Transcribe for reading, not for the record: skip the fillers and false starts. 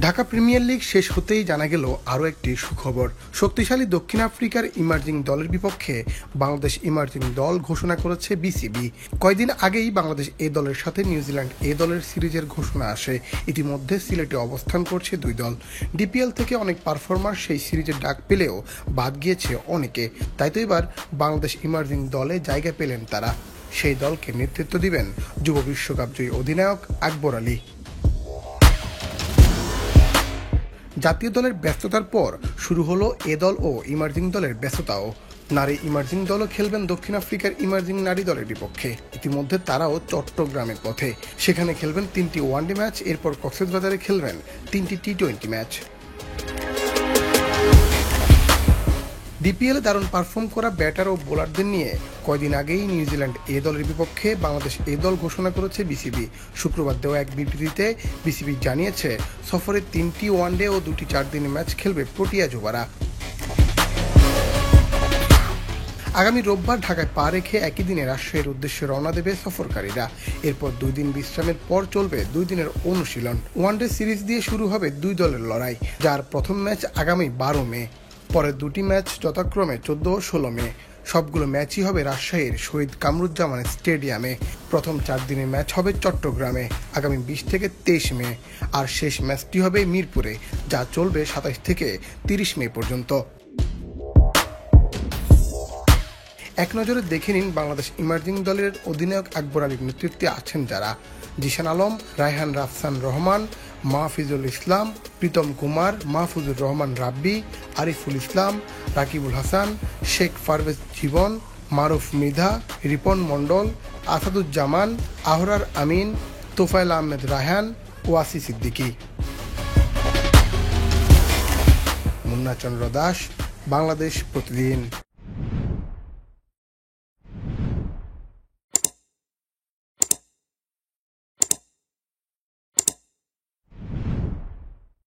Dhaka premier league শেষ হতেই জানা গেল আরও একটি সুখবর। শক্তিশালী দক্ষিণ আফ্রিকার ইমার্জিং দলের বিপক্ষে বাংলাদেশ ইমার্জিং দল ঘোষণা করেছে বিসিবি। কয়েকদিন আগেই বাংলাদেশ এ দলের সাথে নিউজিল্যান্ড এ দলের সিরিজের ঘোষণা আসে। ইতিমধ্যে সিলেটে অবস্থান করছে দুই দল। ডিপিএল থেকে অনেক পারফরমার সেই সিরিজের ডাক পেলেও বাদ গিয়েছে অনেকে। তাই তো এবার বাংলাদেশ ইমার্জিং দলে জায়গা পেলেন তারা। সেই দলকে নেতৃত্ব দিবেন যুব বিশ্বকাপ জয়ী অধিনায়ক আকবর আলী। জাতীয় দলের ব্যস্ততার পর শুরু হলো এ দল ও ইমার্জিং দলের ব্যস্ততাও। নারী ইমার্জিং দলও খেলবেন দক্ষিণ আফ্রিকার ইমার্জিং নারী দলের বিপক্ষে। ইতিমধ্যে তারাও চট্টগ্রামের পথে। সেখানে খেলবেন 3টি ওয়ানডে ম্যাচ, এরপর কক্সবাজারে খেলবেন 3টি টি-20 ম্যাচ। ডিপিএলে দারুণ পারফর্ম করা ব্যাটার ও বোলারদের নিয়ে কয়দিন আগেই নিউজিল্যান্ড এ দলের বিপক্ষে বাংলাদেশ এ দল ঘোষণা করেছে বিসিবি। শুক্রবার দেওয়া এক বিবৃতিতে বিসিবি জানিয়েছে, সফরে 3টি ওয়ানডে ও 2টি 4 দিনের ম্যাচ খেলবে প্রোটিয়া যুবারা। আগামী রোববার ঢাকায় পা রেখে একই দিনে রাজশাহীর উদ্দেশ্যে রওনা দেবে সফরকারীরা। এরপর 2 দিন বিশ্রামের পর চলবে 2 দিনের অনুশীলন। ওয়ানডে সিরিজ দিয়ে শুরু হবে দুই দলের লড়াই, যার প্রথম ম্যাচ আগামী 12 মে। পরের 2টি ম্যাচ যথাক্রমে 14 ও 16 মে। সবগুলো ম্যাচই হবে রাজশাহীর শহীদ কামরুজ্জামান স্টেডিয়ামে। প্রথম 4 দিনের ম্যাচ হবে চট্টগ্রামে আগামী 20 থেকে 23 মে। আর শেষ ম্যাচটি হবে মিরপুরে, যা চলবে 27 থেকে 30 মে পর্যন্ত। এক নজরে দেখে নিন বাংলাদেশ ইমার্জিং দলের অধিনায়ক আকবর আলীর নেতৃত্বে আছেন যারা: জিশান আলম, রায়হান রাফসান রহমান, মাহফিজুল ইসলাম, প্রীতম কুমার, মাহফুজুর রহমান রাব্বি, আরিফুল ইসলাম, রাকিবুল হাসান, শেখ পারভেজ জীবন, মারুফ মৃধা, রিপন মণ্ডল, আসাদুজ্জামান, আহরার আমিন, তোফায়েল আহমেদ রায়হান, ওয়াসি সিদ্দিকী। মুন্না চন্দ্র দাস, বাংলাদেশ প্রতিদিন।